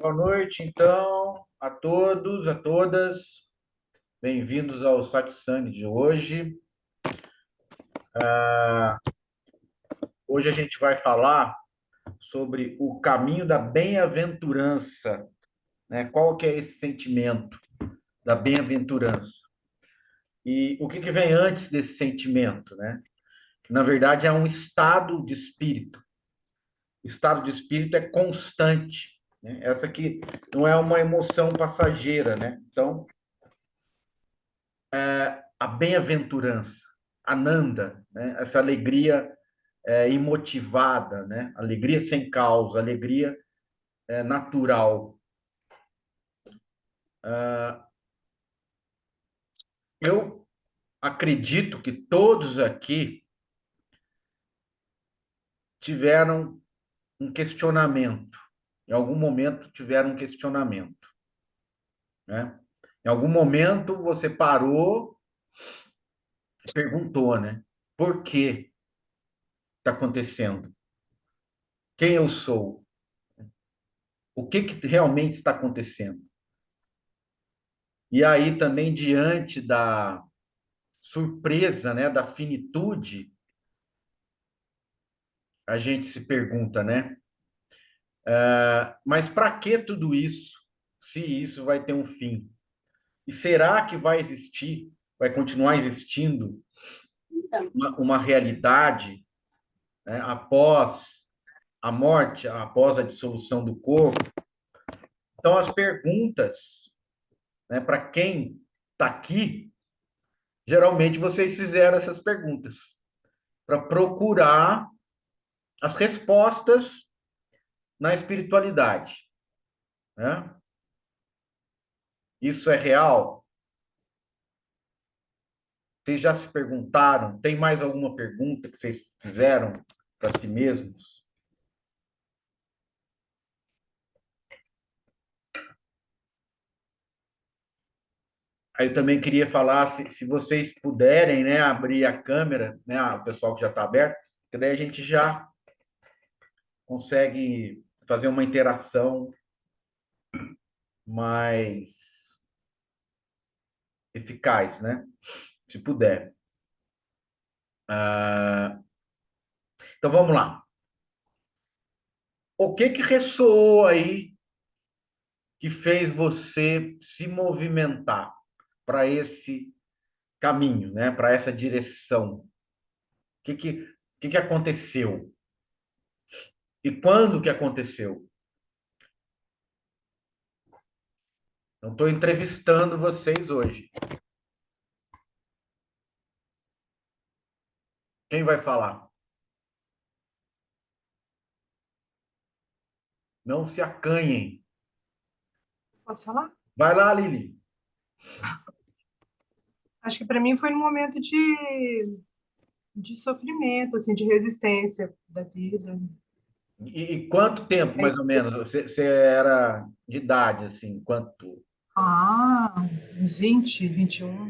Boa noite, então, a todos, a todas. Bem-vindos ao Satsang de hoje. Hoje a gente vai falar sobre o caminho da bem-aventurança, né? Qual que é esse sentimento da bem-aventurança? E o que vem antes desse sentimento, né? Que, na verdade, é um estado de espírito. O estado de espírito é constante, né? Essa aqui não é uma emoção passageira, né? Então, a bem-aventurança, Ananda, né? Essa alegria imotivada, né? Alegria sem causa, alegria natural. Eu acredito que todos aqui tiveram um questionamento, em algum momento tiveram um questionamento, né? Em algum momento você parou e perguntou, né? Por que está acontecendo? Quem eu sou? O que realmente está acontecendo? E aí também, diante da surpresa, né, da finitude, a gente se pergunta, né? Mas para que tudo isso, se isso vai ter um fim? E será que vai existir, vai continuar existindo uma realidade, né, após a morte, após a dissolução do corpo? Então, as perguntas, né, para quem está aqui, geralmente vocês fizeram essas perguntas para procurar as respostas na espiritualidade, né? Isso é real? Vocês já se perguntaram? Tem mais alguma pergunta que vocês fizeram para si mesmos? Aí eu também queria falar, se vocês puderem, né, abrir a câmera, né, o pessoal que já está aberto, que daí a gente já consegue fazer uma interação mais eficaz, né? Se puder. Então vamos lá. O que ressoou aí que fez você se movimentar para esse caminho, né? Para essa direção? O que aconteceu? E quando que aconteceu? Não estou entrevistando vocês hoje. Quem vai falar? Não se acanhem. Posso falar? Vai lá, Lili. Acho que para mim foi num momento de sofrimento, assim, de resistência da vida. E quanto tempo, Aí, mais ou menos, você era de idade, assim? Quanto? uns 20, 21,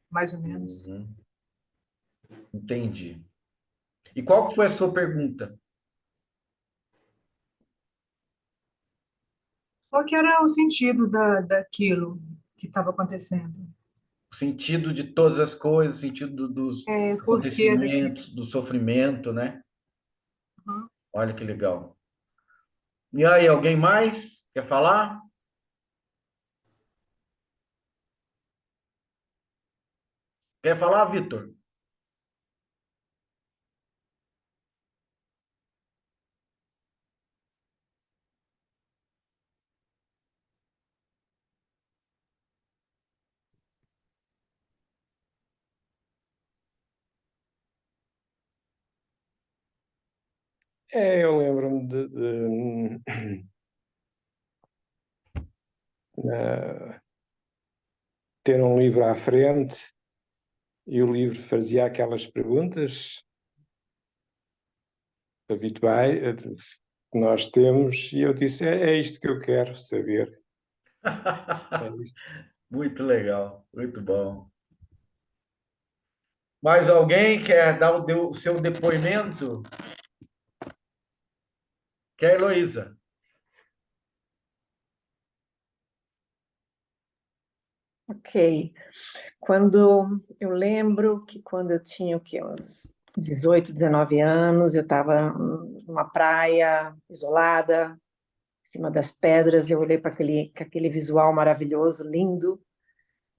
mais ou menos. Uhum, entendi. E qual que foi a sua pergunta? Qual que era o sentido daquilo que estava acontecendo? O sentido de todas as coisas, o sentido dos Por que daquilo? acontecimentos, do sofrimento, né? Uhum. Olha que legal. E aí, alguém mais quer falar? Quer falar, Vitor? Eu lembro-me de, eh, ter um livro à frente e o livro fazia aquelas perguntas habituais que nós temos e eu disse, é isto que eu quero saber. É isto. Muito legal, muito bom. Mais alguém quer dar o seu depoimento? Quer, Heloísa? Ok. Quando eu lembro que quando eu tinha o quê? Uns 18, 19 anos, eu estava numa praia isolada, em cima das pedras, eu olhei para aquele visual maravilhoso, lindo,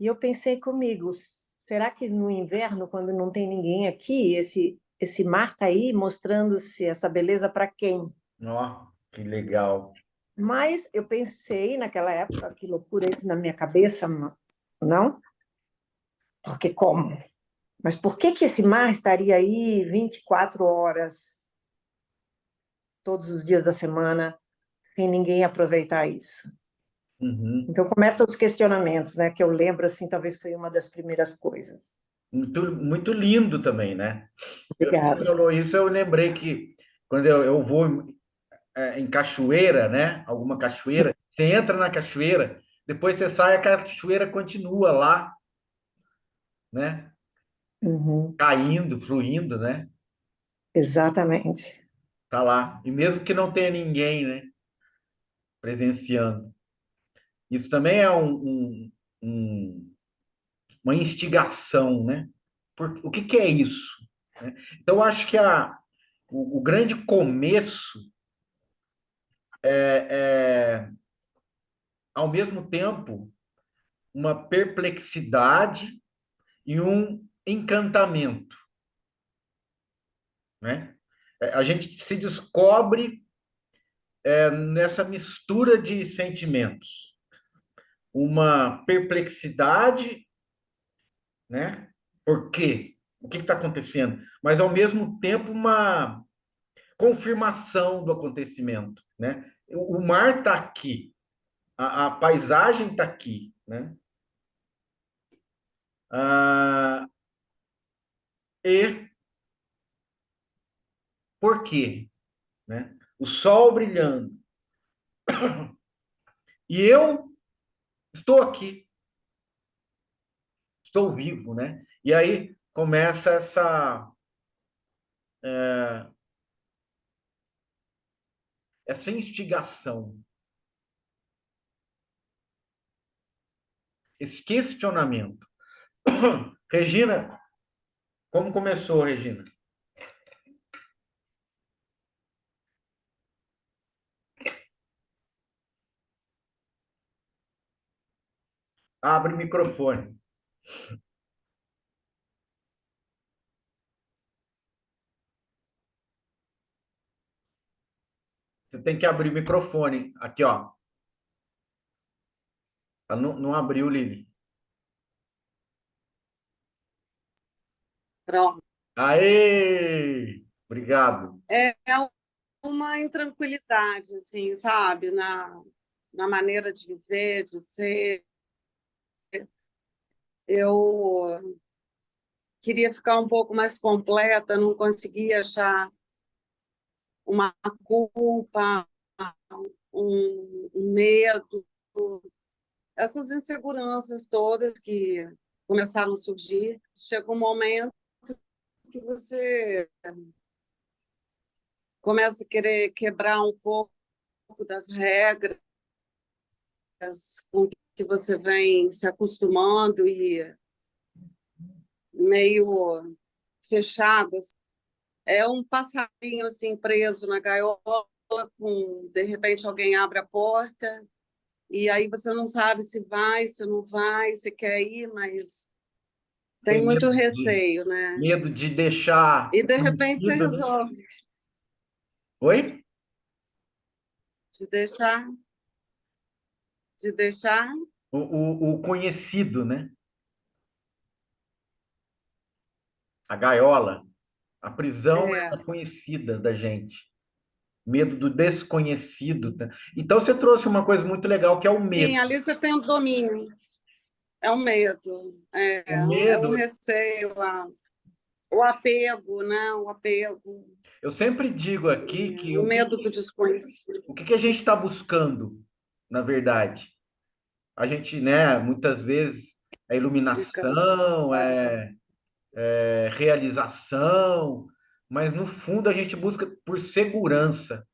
e eu pensei comigo, será que no inverno, quando não tem ninguém aqui, esse mar está aí mostrando-se essa beleza para quem? Ó, que legal. Mas eu pensei naquela época, que loucura isso na minha cabeça, não? Porque como? Mas por que que esse mar estaria aí 24 horas, todos os dias da semana, sem ninguém aproveitar isso? Uhum. Então começam os questionamentos, né? Que eu lembro, assim, talvez foi uma das primeiras coisas. Muito, muito lindo também, né? Você Obrigada. falou isso, eu lembrei que quando eu vou em cachoeira, né? Alguma cachoeira, você entra na cachoeira, depois você sai, a cachoeira continua lá, né? Uhum, Caindo, fluindo, né? exatamente. Tá lá. E mesmo que não tenha ninguém, né? Presenciando. Isso também é um- uma instigação, né? O que que é isso? Né? Então, eu acho que o grande começo é, ao mesmo tempo, uma perplexidade e um encantamento, né? A gente se descobre nessa mistura de sentimentos, uma perplexidade, né? Por quê? O que está acontecendo? Mas ao mesmo tempo uma confirmação do acontecimento, né? O mar está aqui, a paisagem está aqui, né? Ah, e por quê? Né? O sol brilhando. E eu estou aqui, estou vivo, né? E aí começa essa instigação, esse questionamento. Regina, como começou, Regina? Abre o microfone. Você tem que abrir o microfone. Aqui, ó. Não, não abriu, Lili. Pronto. Aê! Obrigado. É uma intranquilidade, assim, sabe, na maneira de viver, de ser. Eu queria ficar um pouco mais completa, não conseguia achar uma culpa, um medo, essas inseguranças todas que começaram a surgir. Chega um momento que você começa a querer quebrar um pouco das regras com que você vem se acostumando e meio fechado. É um passarinho assim preso na gaiola, com de repente alguém abre a porta e aí você não sabe se vai, se não vai, se quer ir, mas tem Tem muito receio, né? medo de deixar E de repente você conhecido, né? resolve Oi? de deixar, de deixar. O conhecido, né? A gaiola. A prisão é a É. conhecida da gente. Medo do desconhecido, tá? Então você trouxe uma coisa muito legal que é o Sim, medo. ali você tem o domínio, é um medo, O é um medo, receio, o apego, né? O apego, eu sempre digo aqui que o medo do desconhecido. o que que a gente está buscando, na verdade? A gente, né, muitas vezes é Fica- iluminação, é realização, mas no fundo a gente busca por segurança.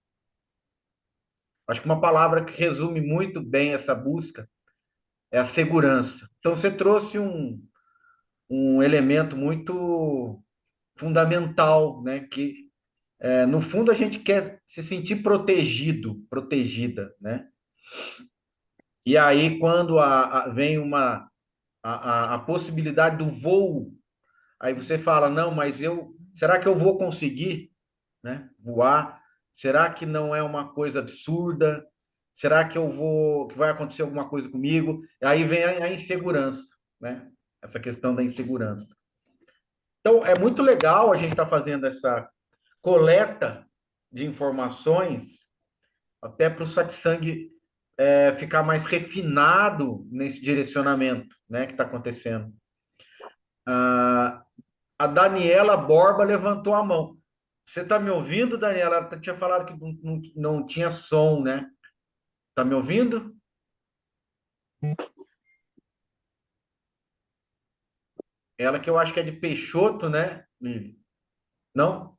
Acho que uma palavra que resume muito bem essa busca é a segurança. Então, você trouxe um elemento muito fundamental, né? Que, no fundo, a gente quer se sentir protegido, protegida, né? E aí, quando vem a possibilidade do voo, aí você fala, não, mas será que eu vou conseguir, né, voar? Será que não é uma coisa absurda? Será que vai acontecer alguma coisa comigo? Aí vem a insegurança, né? Essa questão da insegurança. Então, é muito legal a gente estar fazendo essa coleta de informações, até para o satsang ficar mais refinado nesse direcionamento, né, que está acontecendo. A Daniela Borba levantou a mão. Você está me ouvindo, Daniela? Ela tinha falado que não tinha som, né? Está me ouvindo? Ela que eu acho que é de Peixoto, né, Lili? Não?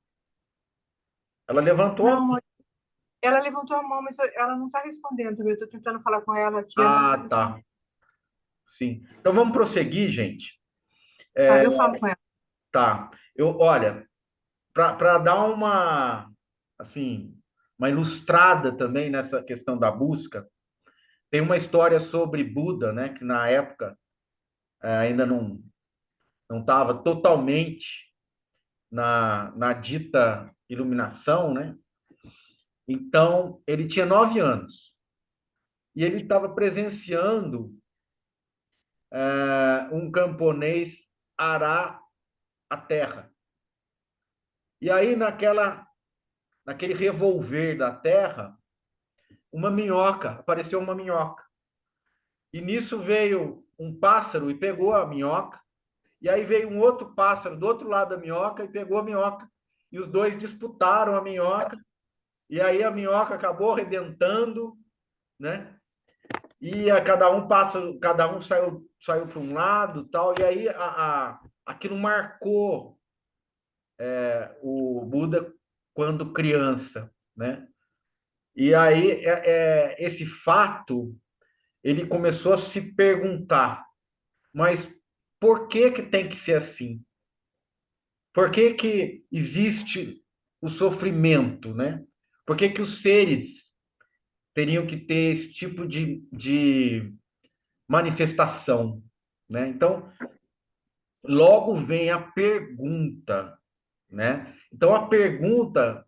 Ela levantou a mão. Não, ela levantou a mão, mas ela não está respondendo também. Eu estou tentando falar com ela aqui, ela não está Ah, respondendo. tá. Sim. Então vamos prosseguir, gente. Ah, eu falo com ela. Tá. Olha, para dar assim, uma ilustrada também nessa questão da busca, tem uma história sobre Buda, né, que na época ainda não estava totalmente na dita iluminação, né? Então, ele tinha 9 anos e ele estava presenciando um camponês arar a terra. E aí, naquele revolver da terra, apareceu uma minhoca. E nisso veio um pássaro e pegou a minhoca. E aí veio um outro pássaro do outro lado da minhoca e pegou a minhoca. E os dois disputaram a minhoca. E aí a minhoca acabou arrebentando, né? E cada um saiu para um lado, tal. E aí aquilo marcou o Buda quando criança, né? E aí esse fato ele começou a se perguntar, mas por que que tem que ser assim? Por que que existe o sofrimento, né? Por que que os seres teriam que ter esse tipo de manifestação, né? Então, logo vem a pergunta, né? Então, a pergunta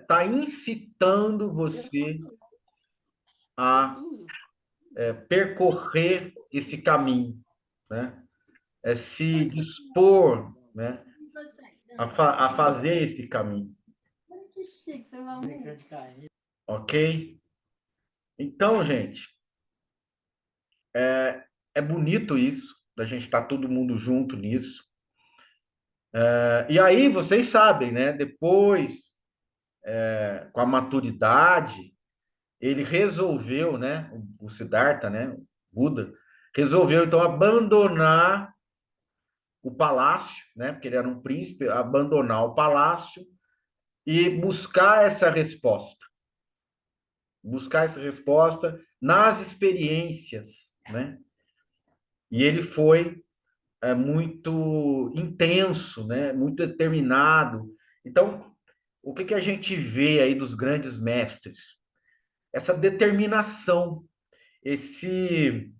está incitando você a percorrer esse caminho, né? Se dispor, né? A fazer esse caminho, ok? Então, gente, é bonito isso, da gente estar todo mundo junto nisso. E aí, vocês sabem, né? Depois, com a maturidade, ele resolveu, né? O Siddhartha, né? O Buda, resolveu, então, abandonar o palácio, né? Porque ele era um príncipe, abandonar o palácio e buscar essa resposta nas experiências, né? E ele foi muito intenso, né? Muito determinado. Então, o que a gente vê aí dos grandes mestres? Essa determinação, esse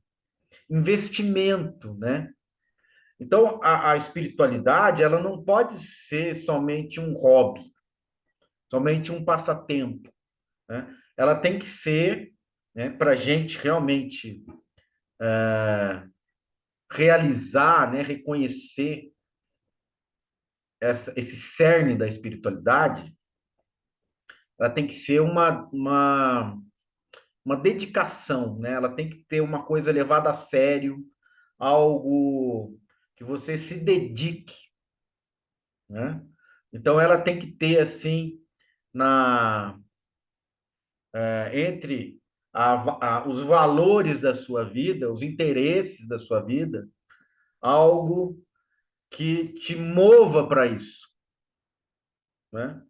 investimento, né? Então, a espiritualidade, ela não pode ser somente um hobby, somente um passatempo, né? Ela tem que ser, né, para a gente realmente realizar, né, reconhecer esse cerne da espiritualidade, ela tem que ser uma dedicação, né? Ela tem que ter uma coisa levada a sério, algo que você se dedique, né? Então, ela tem que ter, assim, entre os valores da sua vida, os interesses da sua vida, algo que te mova para isso, né?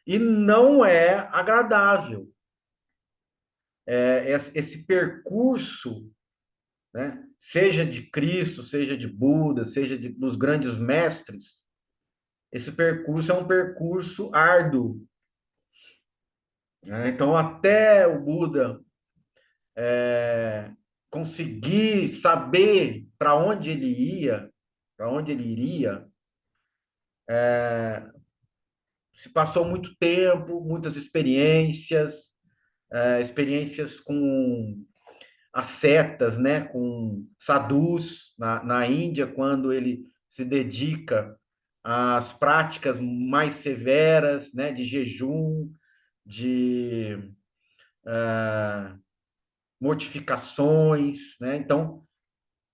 E não é agradável. esse percurso, né? Seja de Cristo, seja de Buda, seja dos grandes mestres, esse percurso é um percurso árduo, né? Então, até o Buda conseguir saber para onde ele ia, para onde ele iria, se passou muito tempo, muitas experiências, experiências com ascetas, né, com sadhus na Índia, quando ele se dedica às práticas mais severas, né, de jejum, de mortificações, né? Então,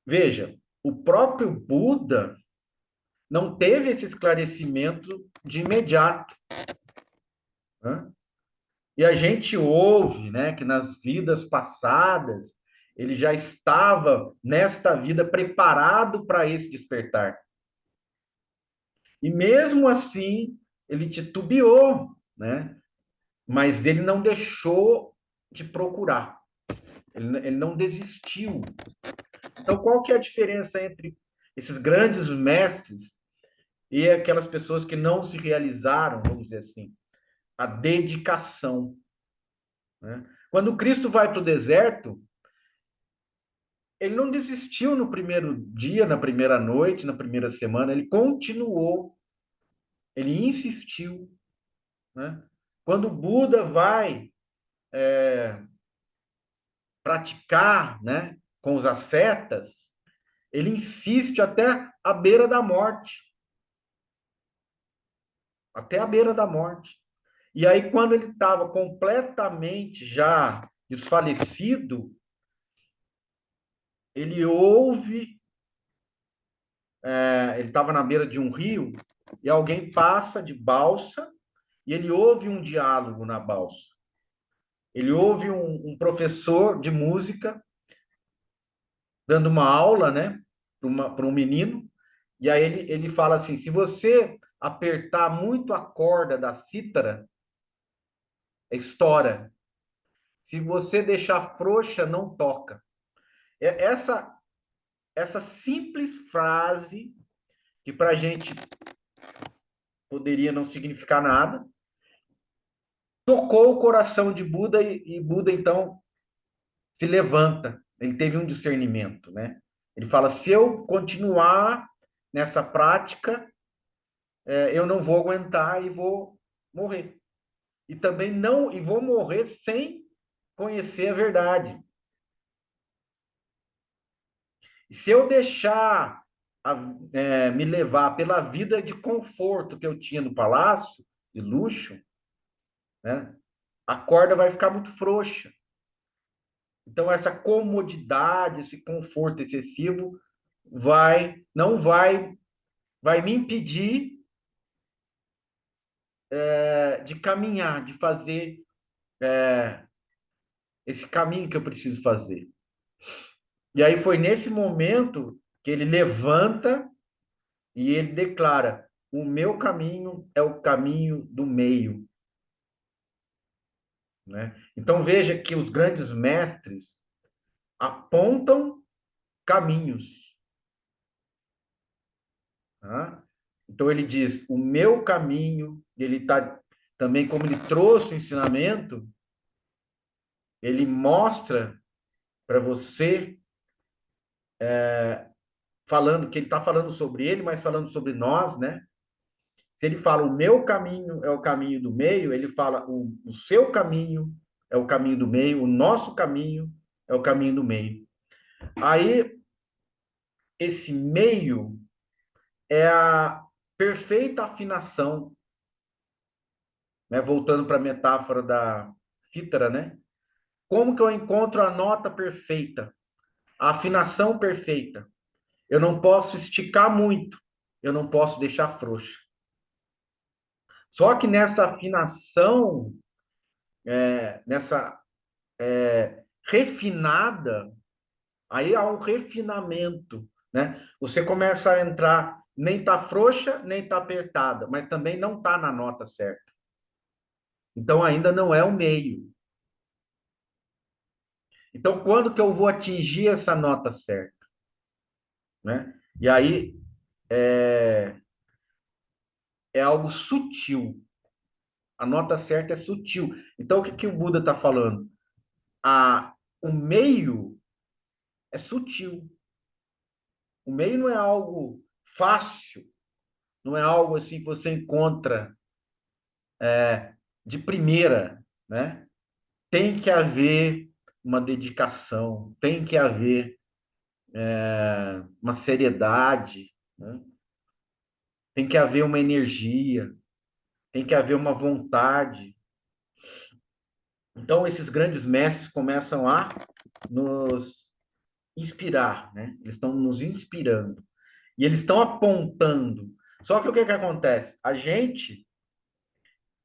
veja, o próprio Buda não teve esse esclarecimento de imediato, né? E a gente ouve, né, que nas vidas passadas ele já estava nesta vida preparado para esse despertar. E mesmo assim, ele titubeou, né? Mas ele não deixou de procurar. Ele não desistiu. Então, qual que é a diferença entre esses grandes mestres e aquelas pessoas que não se realizaram, vamos dizer assim? A dedicação, né? Quando Cristo vai para o deserto, ele não desistiu no primeiro dia, na primeira noite, na primeira semana, ele continuou, ele insistiu, né? Quando o Buda vai praticar, né, com os ascetas, ele insiste até a beira da morte, até a beira da morte. E aí, quando ele estava completamente já desfalecido, ele ouve, ele estava na beira de um rio, e alguém passa de balsa, e ele ouve um diálogo na balsa. Ele ouve um professor de música dando uma aula, né, para um menino, e aí ele fala assim: se você apertar muito a corda da cítara, estoura. Se você deixar frouxa, não toca. Essa simples frase, que para a gente poderia não significar nada, tocou o coração de Buda e Buda, então, se levanta. Ele teve um discernimento, né? Ele fala: se eu continuar nessa prática, eu não vou aguentar e vou morrer. E também não, e vou morrer sem conhecer a verdade. E se eu deixar me levar pela vida de conforto que eu tinha no palácio, de luxo, né, a corda vai ficar muito frouxa. Então, essa comodidade, esse conforto excessivo não vai me impedir de caminhar, de fazer esse caminho que eu preciso fazer. E aí foi nesse momento que ele levanta e ele declara: o meu caminho é o caminho do meio, né? Então veja que os grandes mestres apontam caminhos, tá? Então ele diz: o meu caminho, ele está também, como ele trouxe o ensinamento, ele mostra para você, falando que ele está falando sobre ele, mas falando sobre nós, né? Se ele fala o meu caminho é o caminho do meio, ele fala o seu caminho é o caminho do meio, o nosso caminho é o caminho do meio. Aí, esse meio é a perfeita afinação, né? Voltando para a metáfora da cítara, né? Como que eu encontro a nota perfeita, a afinação perfeita? Eu não posso esticar muito, eu não posso deixar frouxa. Só que nessa afinação, nessa refinada, aí há um refinamento, né? Você começa a entrar, nem tá frouxa, nem tá apertada, mas também não tá na nota certa. Então ainda não é o meio. Então, quando que eu vou atingir essa nota certa? Né? E aí é algo sutil. A nota certa é sutil. Então, o que o Buda está falando? O meio é sutil. O meio não é algo fácil, não é algo assim que você encontra de primeira, né? Tem que haver uma dedicação, tem que haver uma seriedade, né? Tem que haver uma energia, tem que haver uma vontade. Então, esses grandes mestres começam a nos inspirar, né? Eles estão nos inspirando. E eles estão apontando. Só que o que que acontece? A gente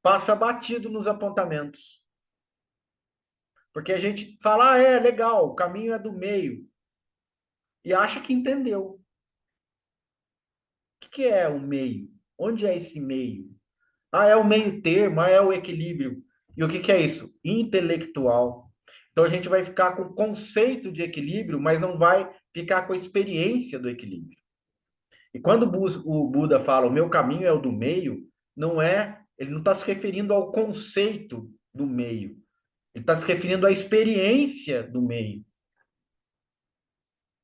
passa batido nos apontamentos. Porque a gente fala, é legal, o caminho é do meio. E acha que entendeu. O que é o meio? Onde é esse meio? É o meio termo, é o equilíbrio. E o que é isso? Intelectual. Então a gente vai ficar com o conceito de equilíbrio, mas não vai ficar com a experiência do equilíbrio. E quando o Buda fala o meu caminho é o do meio, ele não está se referindo ao conceito do meio. Ele está se referindo à experiência do meio.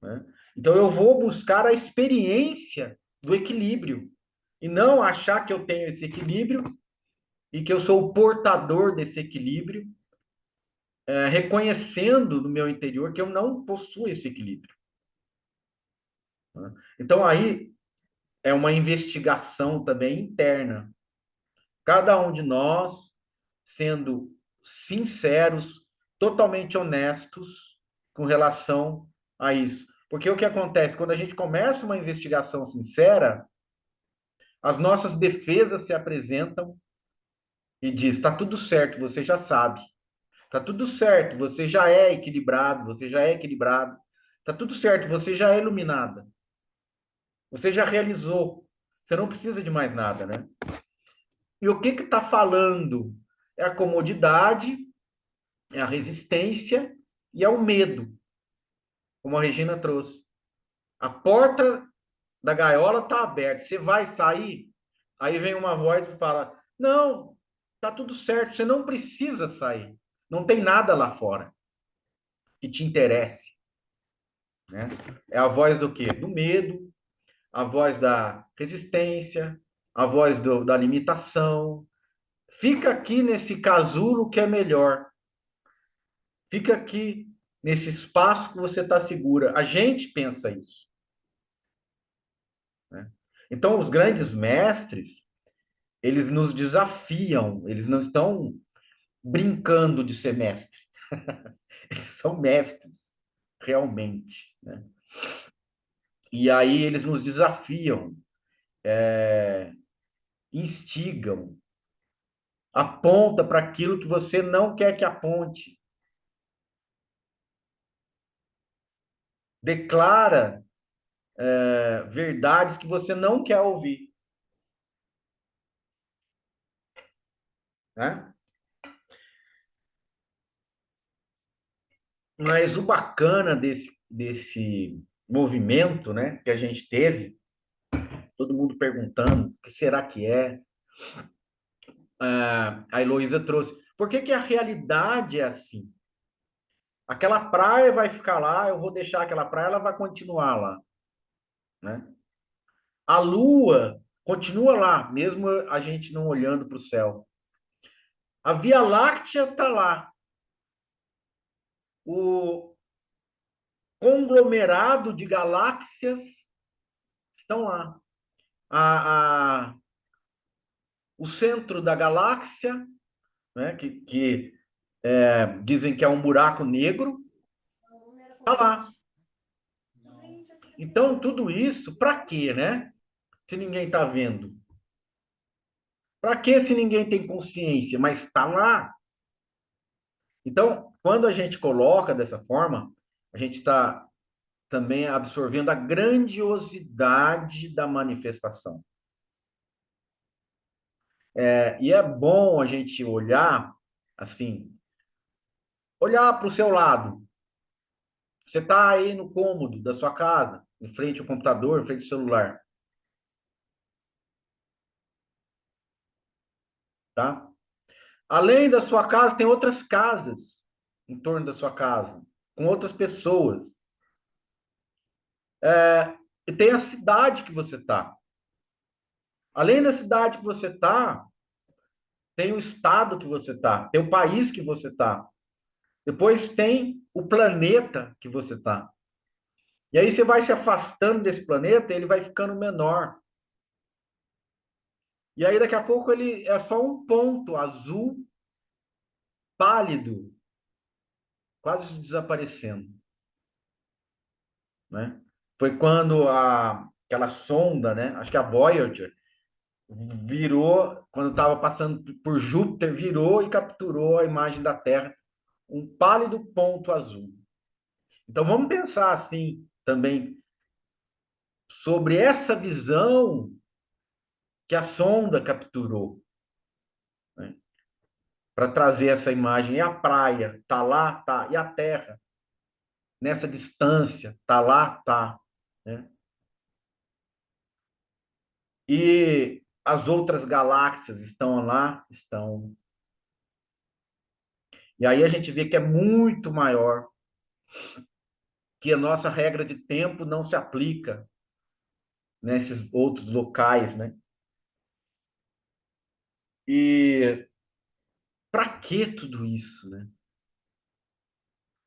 Né? Então eu vou buscar a experiência do equilíbrio e não achar que eu tenho esse equilíbrio e que eu sou o portador desse equilíbrio, reconhecendo no meu interior que eu não possuo esse equilíbrio. Né? Então aí é uma investigação também interna. Cada um de nós sendo sinceros, totalmente honestos com relação a isso. Porque o que acontece? Quando a gente começa uma investigação sincera, as nossas defesas se apresentam e diz: está tudo certo, você já sabe. Está tudo certo, você já é equilibrado, você já é equilibrado. Está tudo certo, você já é iluminada. Você já realizou. Você não precisa de mais nada, né? E o que está falando? É a comodidade, é a resistência e é o medo, como a Regina trouxe. A porta da gaiola está aberta. Você vai sair? Aí vem uma voz e fala: não, tá tudo certo, você não precisa sair. Não tem nada lá fora que te interesse. Né? É a voz do quê? Do medo, a voz da resistência, a voz da limitação. Fica aqui nesse casulo que é melhor. Fica aqui nesse espaço que você está segura. A gente pensa isso. Né? Então, os grandes mestres, eles nos desafiam, eles não estão brincando de ser mestre. Eles são mestres, realmente. Né? E aí eles nos desafiam, instigam, aponta para aquilo que você não quer que aponte. Declara verdades que você não quer ouvir. Né? Mas o bacana desse movimento, né, que a gente teve, todo mundo perguntando o que será que é. A Heloísa trouxe. Por que que a realidade é assim? Aquela praia vai ficar lá, eu vou deixar aquela praia, ela vai continuar lá. Né? A lua continua lá, mesmo a gente não olhando para o céu. A Via Láctea está lá. O conglomerado de galáxias estão lá. O centro da galáxia, né, que dizem que é um buraco negro, está lá. Então, tudo isso, para quê, né? Se ninguém está vendo. Para que se ninguém tem consciência? Mas está lá. Então, quando a gente coloca dessa forma, a gente está também absorvendo a grandiosidade da manifestação. E é bom a gente olhar, assim, olhar para o seu lado, Você está aí no cômodo da sua casa, em frente ao computador, em frente ao celular, tá? Além da sua casa, tem outras casas em torno da sua casa, com outras pessoas. E tem a cidade que você está. Além da cidade que você está, tem o estado que você está, tem o país que você está. Depois tem o planeta que você está. E aí você vai se afastando desse planeta, ele vai ficando menor. E aí daqui a pouco ele é só um ponto azul pálido, quase desaparecendo, né? Foi quando aquela sonda, né? Acho que a Voyager virou, quando estava passando por Júpiter, virou e capturou a imagem da Terra, um pálido ponto azul. Então vamos pensar assim também sobre essa visão que a sonda capturou, né? Para trazer essa imagem. E a praia tá lá, tá, e a Terra nessa distância, tá lá, tá, né? E as outras galáxias estão lá, estão. E aí a gente vê que é muito maior, que a nossa regra de tempo não se aplica nesses outros locais, né? E para que tudo isso, né?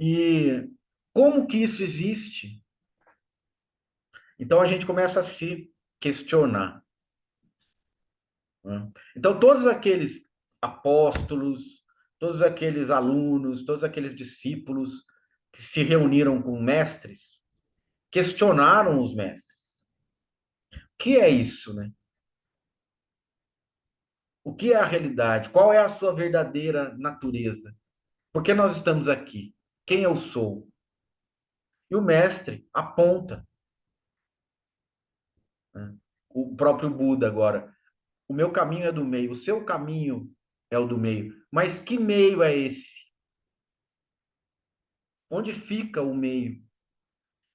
E como que isso existe? Então a gente começa a se questionar, né? Então todos aqueles apóstolos, todos aqueles alunos, todos aqueles discípulos que se reuniram com mestres, questionaram os mestres. O que é isso, né? O que é a realidade? Qual é a sua verdadeira natureza? Por que nós estamos aqui? Quem eu sou? E o mestre aponta, né? O próprio Buda agora. O meu caminho é do meio, o seu caminho é o do meio. Mas que meio é esse? Onde fica o meio?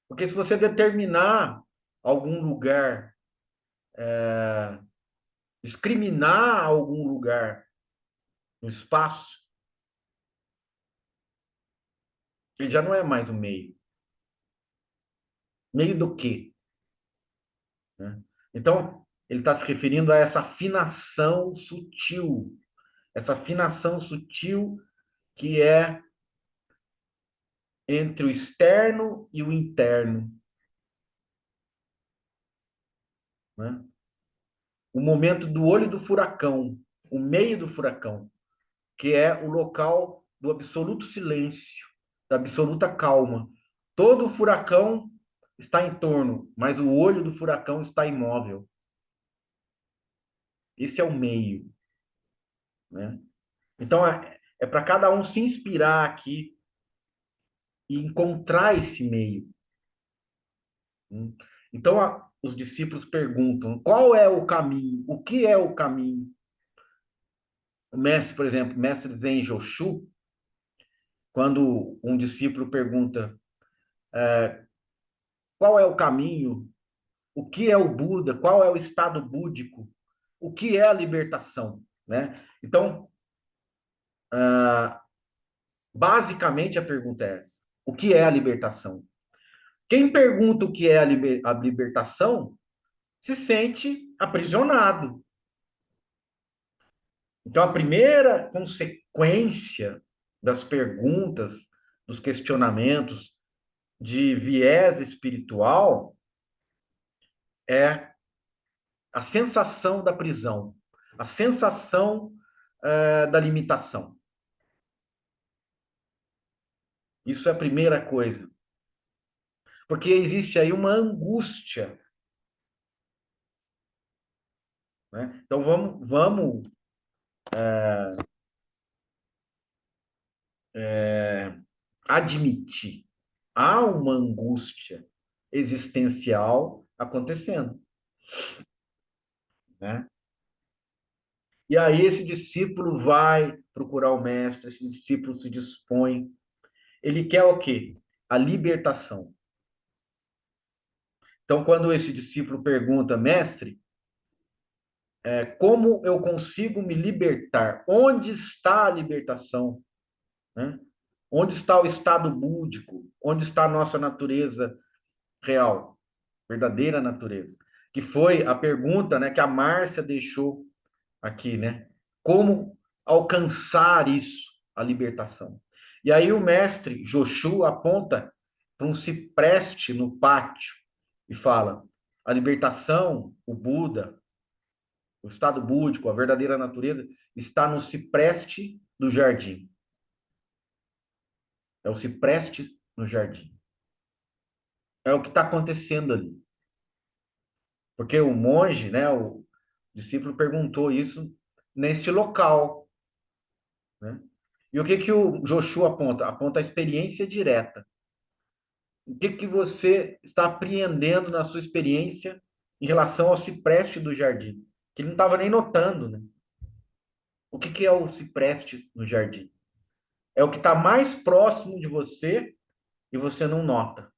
Porque se você determinar algum lugar, discriminar algum lugar no espaço, ele já não é mais o meio. Meio do quê? Né? Então, ele está se referindo a essa afinação sutil que é entre o externo e o interno, né? O momento do olho do furacão, o meio do furacão, que é o local do absoluto silêncio, da absoluta calma. Todo o furacão está em torno, mas o olho do furacão está imóvel. Esse é o meio, né? Então, é para cada um se inspirar aqui e encontrar esse meio. Então, os discípulos perguntam: qual é o caminho? O que é o caminho? O mestre, por exemplo, o mestre Zen Joshu, quando um discípulo pergunta qual é o caminho, o que é o Buda, qual é o estado búdico, o que é a libertação, né? Então, basicamente a pergunta é essa: o que é a libertação? Quem pergunta o que é a libertação se sente aprisionado. Então, a primeira consequência das perguntas, dos questionamentos de viés espiritual é a sensação da prisão, a sensação da limitação. Isso é a primeira coisa. Porque existe aí uma angústia, né? Então, vamos admitir, há uma angústia existencial acontecendo, né? E aí esse discípulo vai procurar o mestre, esse discípulo se dispõe. Ele quer o quê? a libertação. Então, quando esse discípulo pergunta, mestre, como eu consigo me libertar? Onde está a libertação? Né? Onde está o estado búdico? Onde está a nossa natureza real, verdadeira natureza? Que foi a pergunta, né, que a Márcia deixou aqui, né? Como alcançar isso, a libertação? E aí o mestre Joshu aponta para um cipreste no pátio e fala: a libertação, o Buda, o estado búdico, a verdadeira natureza, está no cipreste do jardim. É o cipreste no jardim. É o que está acontecendo ali. Porque o monge, né, o discípulo perguntou isso neste local, né? E o que que o Joshu aponta? Aponta a experiência direta. O que que você está apreendendo na sua experiência em relação ao cipreste do jardim? Que ele não estava nem notando, né? O que que é o cipreste no jardim? É o que está mais próximo de você e você não nota.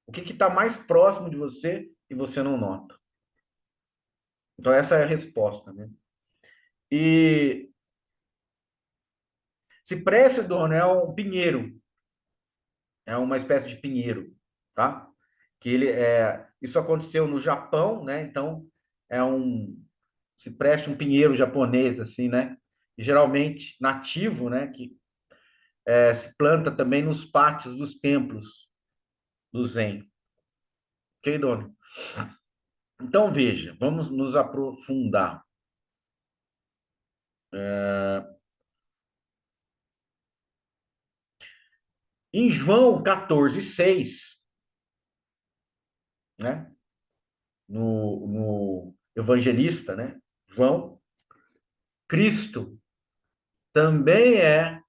O que está mais próximo de você e você não nota. Então, essa é a resposta, né? E cipreste, Dona, é um pinheiro. É uma espécie de pinheiro, tá? Que isso aconteceu no Japão, né? Então, cipreste, um pinheiro japonês, assim, né? E, geralmente nativo, né? Que se planta também nos pátios dos templos do Zen. Ok, Dona? Então, veja, vamos nos aprofundar. Em João 14:6, né? No evangelista, né? João, Cristo também é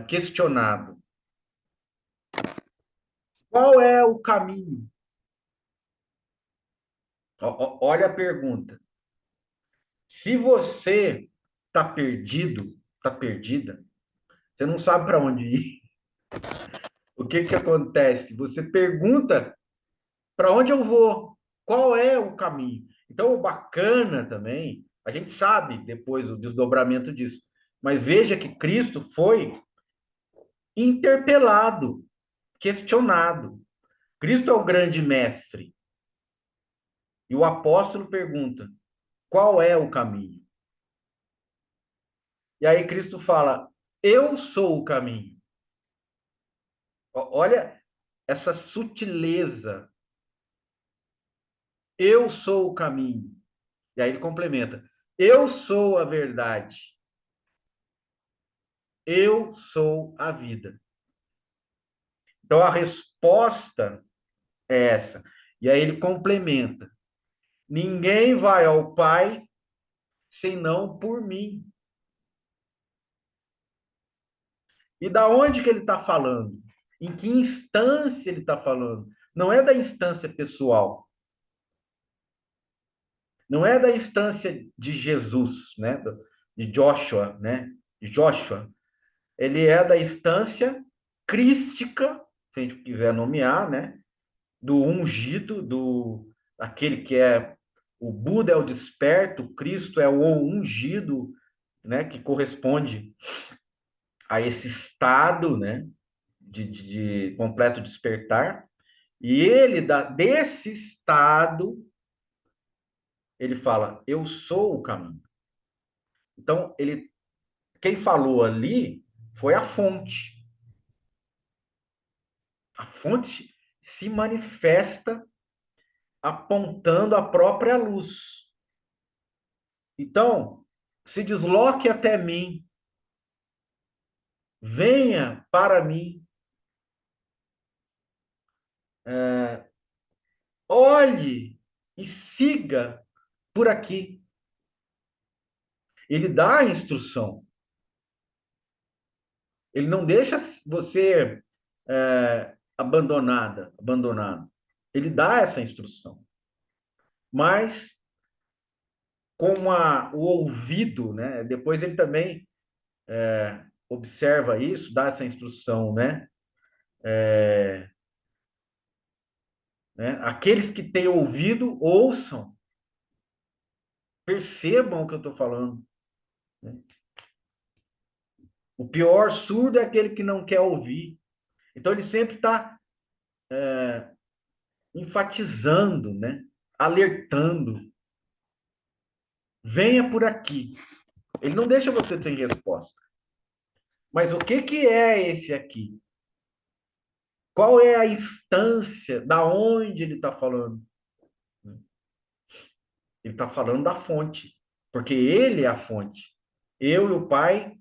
questionado. Qual é o caminho? Olha a pergunta. Se você está perdido, está perdida, você não sabe para onde ir. O que que acontece? Você pergunta para onde eu vou? Qual é o caminho? Então, o bacana também, a gente sabe depois o desdobramento disso, mas veja que Cristo foi interpelado, questionado. Cristo é o grande mestre. E o apóstolo pergunta: qual é o caminho? E aí Cristo fala: eu sou o caminho. Olha essa sutileza. Eu sou o caminho. E aí ele complementa: eu sou a verdade. Eu sou a vida. Então a resposta é essa. E aí ele complementa: ninguém vai ao Pai senão por mim. E da onde que ele está falando? Em que instância ele está falando? Não é da instância pessoal. Não é da instância de Jesus, né? De Joshua, né? De Joshua. Ele é da instância crística, se a gente quiser nomear, né? Do ungido, aquele que é o Buda é o desperto, o Cristo é o ungido, né? Que corresponde a esse estado, né? De completo despertar. E ele, desse estado, ele fala: eu sou o caminho. Então, quem falou ali foi a fonte. A fonte se manifesta apontando a própria luz. Então, se desloque até mim, venha para mim, olhe e siga por aqui. Ele dá a instrução. Ele não deixa você abandonado. Ele dá essa instrução. Mas com o ouvido, né? Depois ele também observa isso, dá essa instrução, né? Né? Aqueles que têm ouvido, ouçam, percebam o que eu estou falando. Né? O pior surdo é aquele que não quer ouvir. Então, ele sempre está enfatizando, né? Alertando. Venha por aqui. Ele não deixa você sem resposta. Mas o que é esse aqui? Qual é a instância? Da onde ele está falando? Ele está falando da fonte. Porque ele é a fonte. Eu e o Pai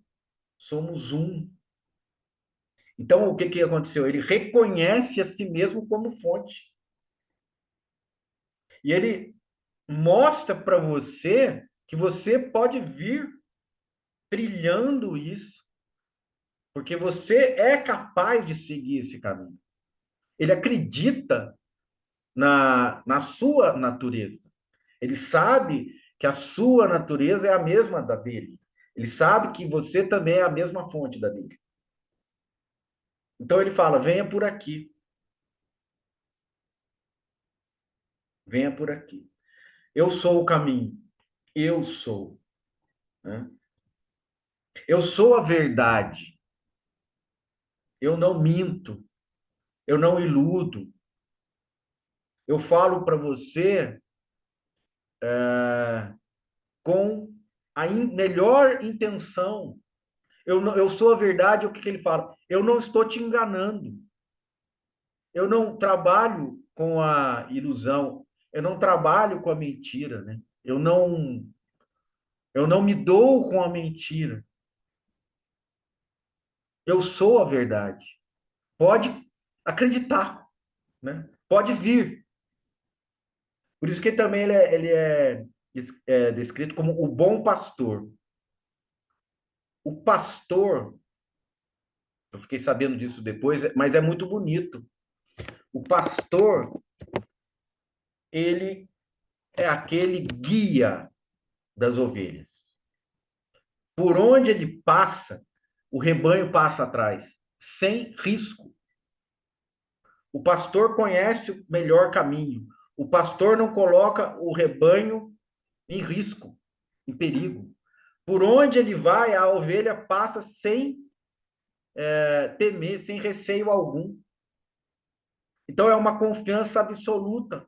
somos um. Então, o que aconteceu? Ele reconhece a si mesmo como fonte. E ele mostra para você que você pode vir trilhando isso, porque você é capaz de seguir esse caminho. Ele acredita na sua natureza. Ele sabe que a sua natureza é a mesma da dele. Ele sabe que você também é a mesma fonte da dele. Então ele fala: venha por aqui. Venha por aqui. Eu sou o caminho. Eu sou. Né? Eu sou a verdade. Eu não minto. Eu não iludo. Eu falo para você com a melhor intenção. Eu sou a verdade, o que ele fala? Eu não estou te enganando. Eu não trabalho com a ilusão. Eu não trabalho com a mentira, né? Eu não me dou com a mentira. Eu sou a verdade. Pode acreditar, né? Pode vir. Por isso que também ele é descrito como o bom pastor. O pastor, eu fiquei sabendo disso depois, mas é muito bonito. O pastor, ele é aquele guia das ovelhas. Por onde ele passa, o rebanho passa atrás, sem risco. O pastor conhece o melhor caminho. O pastor não coloca o rebanho em risco, em perigo. Por onde ele vai, a ovelha passa sem temer, sem receio algum. Então, é uma confiança absoluta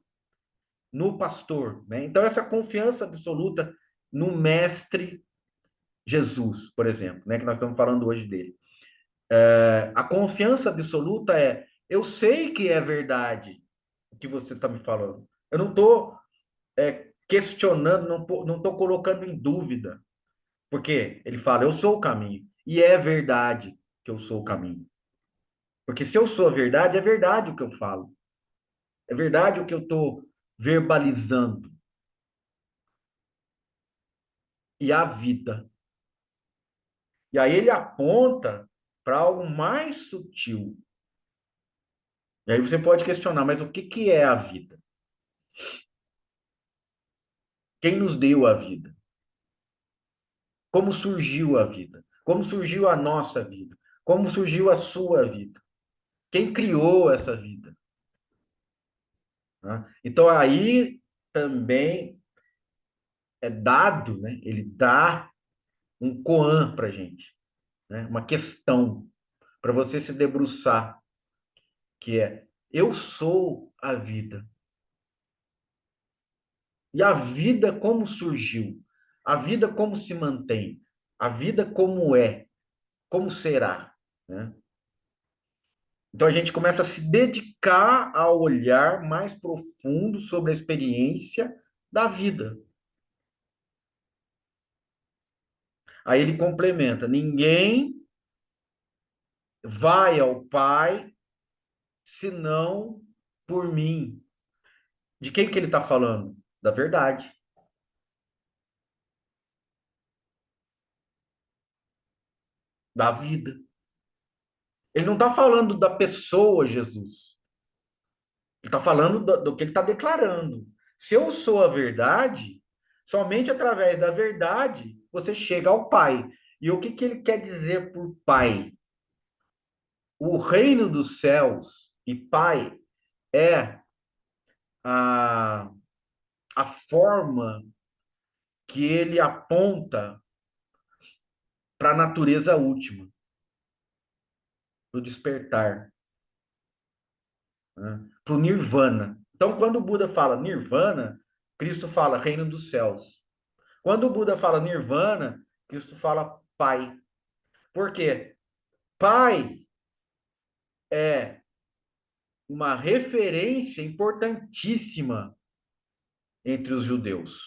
no pastor. Né? Então, essa confiança absoluta no mestre Jesus, por exemplo, né? Que nós estamos falando hoje dele. A confiança absoluta é: eu sei que é verdade o que você está me falando. Eu não estou questionando, não estou colocando em dúvida. Porque ele fala: eu sou o caminho. E é verdade que eu sou o caminho. Porque se eu sou a verdade, é verdade o que eu falo. É verdade o que eu estou verbalizando. E a vida. E aí ele aponta para algo mais sutil. E aí você pode questionar: mas o que é a vida? Quem nos deu a vida? Como surgiu a vida? Como surgiu a nossa vida? Como surgiu a sua vida? Quem criou essa vida? Né? Então aí também é dado, né? Ele dá um koan para a gente, né? Uma questão para você se debruçar, que é: eu sou a vida. E a vida como surgiu? A vida como se mantém? A vida como é? Como será? Né? Então a gente começa a se dedicar a olhar mais profundo sobre a experiência da vida. Aí ele complementa: ninguém vai ao Pai senão por mim. De quem que ele está falando? Da verdade. Da vida. Ele não está falando da pessoa Jesus. Ele está falando do que ele está declarando. Se eu sou a verdade, somente através da verdade você chega ao Pai. E o que que ele quer dizer por pai? O reino dos céus e pai é a, a forma que ele aponta para a natureza última, para o despertar, né? Para o nirvana. Então, quando o Buda fala nirvana, Cristo fala reino dos céus. Quando o Buda fala nirvana, Cristo fala pai. Por quê? Pai é uma referência importantíssima entre os judeus.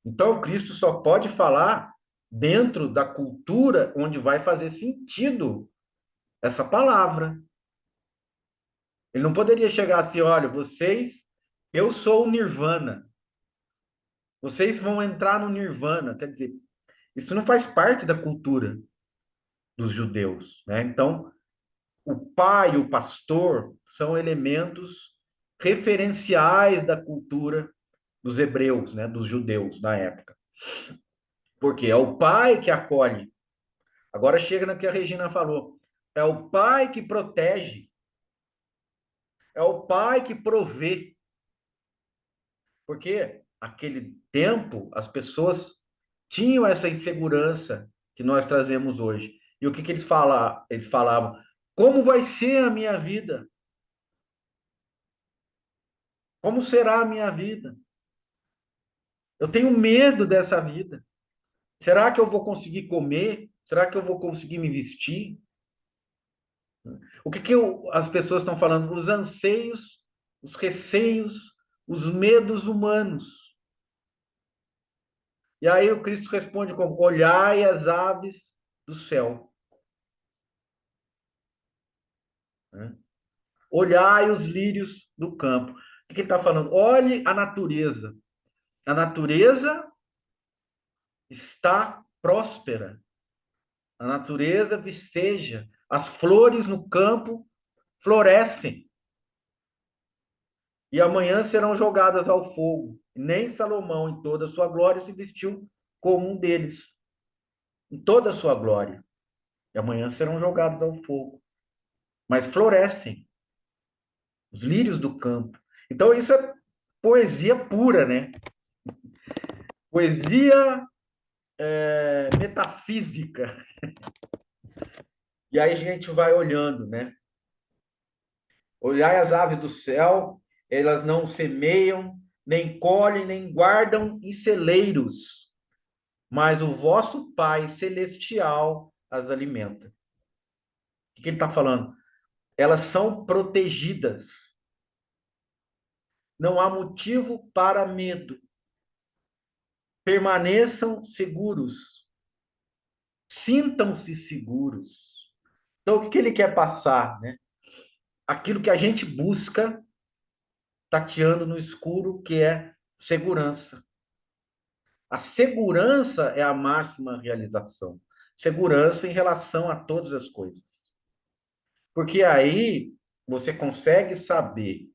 Então, Cristo só pode falar dentro da cultura onde vai fazer sentido essa palavra. Ele não poderia chegar assim, olha, vocês, eu sou o Nirvana. Vocês vão entrar no Nirvana. Quer dizer, isso não faz parte da cultura dos judeus, né? Então, o pai e o pastor são elementos referenciais da cultura dos hebreus, né, dos judeus da época. Porque é o pai que acolhe. Agora chega no que a Regina falou. É o pai que protege. É o pai que provê. Porque aquele tempo as pessoas tinham essa insegurança que nós trazemos hoje. E o que que eles falavam? Eles falavam: como vai ser a minha vida? Como será a minha vida? Eu tenho medo dessa vida. Será que eu vou conseguir comer? Será que eu vou conseguir me vestir? O que que as pessoas estão falando? Os anseios, os receios, os medos humanos. E aí o Cristo responde como: olhai as aves do céu. Né? Olhai os lírios do campo. O que ele está falando? Olhe a natureza. A natureza está próspera. A natureza viceja. As flores no campo florescem. E amanhã serão jogadas ao fogo. Nem Salomão, em toda a sua glória, se vestiu como um deles. Em toda a sua glória. E amanhã serão jogados ao fogo. Mas florescem. Os lírios do campo. Então, isso é poesia pura, né? Poesia metafísica. E aí a gente vai olhando, né? Olhai as aves do céu, elas não semeiam, nem colhem, nem guardam em celeiros, mas o vosso Pai Celestial as alimenta. O que ele está falando? Elas são protegidas. Não há motivo para medo. Permaneçam seguros. Sintam-se seguros. Então, o que ele quer passar, né? Aquilo que a gente busca tateando no escuro, que é segurança. A segurança é a máxima realização. Segurança em relação a todas as coisas. Porque aí você consegue saber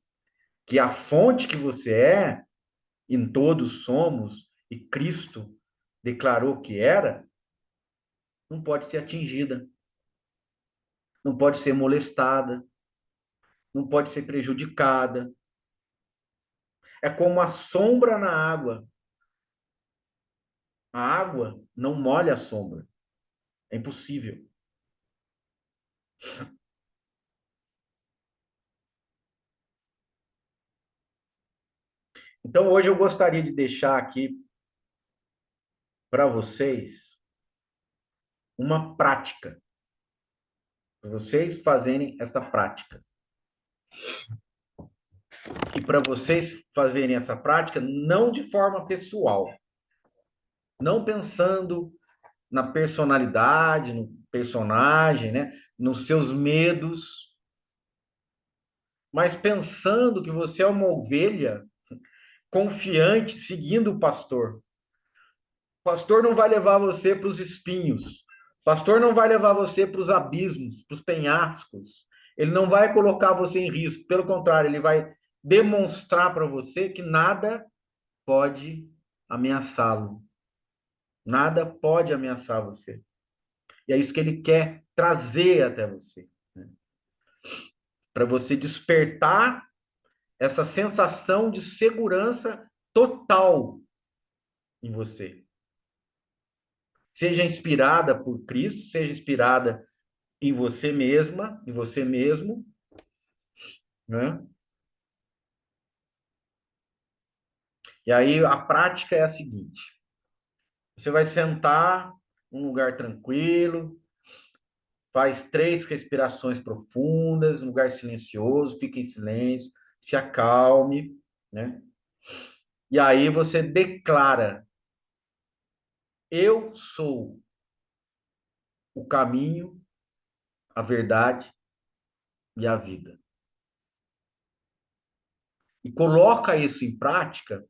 que a fonte que você é, em todos somos, e Cristo declarou que era, não pode ser atingida, não pode ser molestada, não pode ser prejudicada. É como a sombra na água. A água não molha a sombra. É impossível. Então, hoje eu gostaria de deixar aqui para vocês uma prática, para vocês fazerem essa prática. E para vocês fazerem essa prática não de forma pessoal, não pensando na personalidade, no personagem, né? Nos seus medos, mas pensando que você é uma ovelha confiante, seguindo o pastor. O pastor não vai levar você para os espinhos. O pastor não vai levar você para os abismos, para os penhascos. Ele não vai colocar você em risco. Pelo contrário, ele vai demonstrar para você que nada pode ameaçá-lo. Nada pode ameaçar você. E é isso que ele quer trazer até você, né? Para você despertar essa sensação de segurança total em você. Seja inspirada por Cristo, seja inspirada em você mesma, em você mesmo, né? E aí a prática é a seguinte: você vai sentar num lugar tranquilo, faz 3 respirações profundas, um lugar silencioso, fica em silêncio, se acalme, né? E aí você declara: eu sou o caminho, a verdade e a vida. E coloca isso em prática,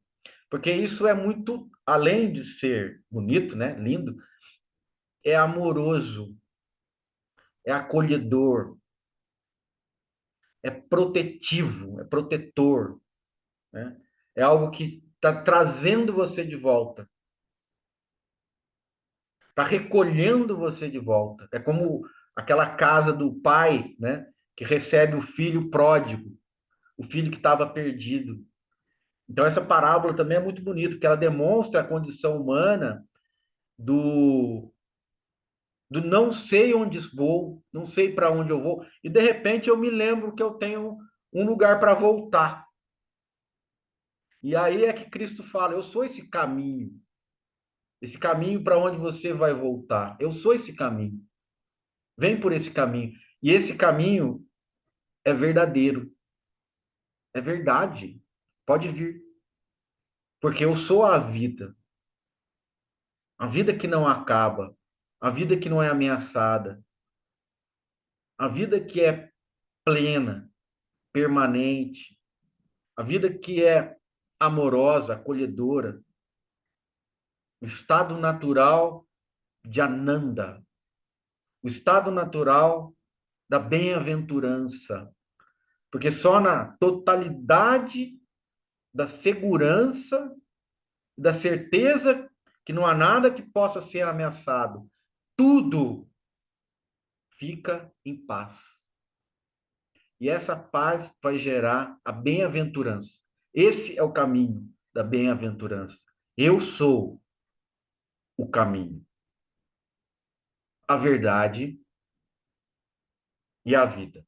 porque isso é muito, além de ser bonito, né, lindo, é amoroso, é acolhedor, é protetivo, é protetor, né? É algo que está trazendo você de volta, está recolhendo você de volta. É como aquela casa do pai, né, que recebe o filho pródigo, o filho que estava perdido. Então, essa parábola também é muito bonita, porque ela demonstra a condição humana do, do não sei onde vou, não sei para onde eu vou, e de repente eu me lembro que eu tenho um lugar para voltar. E aí é que Cristo fala: eu sou esse caminho para onde você vai voltar. Eu sou esse caminho. Vem por esse caminho. E esse caminho é verdadeiro, é verdade. Pode vir, porque eu sou a vida que não acaba, a vida que não é ameaçada, a vida que é plena, permanente, a vida que é amorosa, acolhedora, o estado natural de Ananda, o estado natural da bem-aventurança, porque só na totalidade da segurança, da certeza que não há nada que possa ser ameaçado, tudo fica em paz. E essa paz vai gerar a bem-aventurança. Esse é o caminho da bem-aventurança. Eu sou o caminho, a verdade e a vida.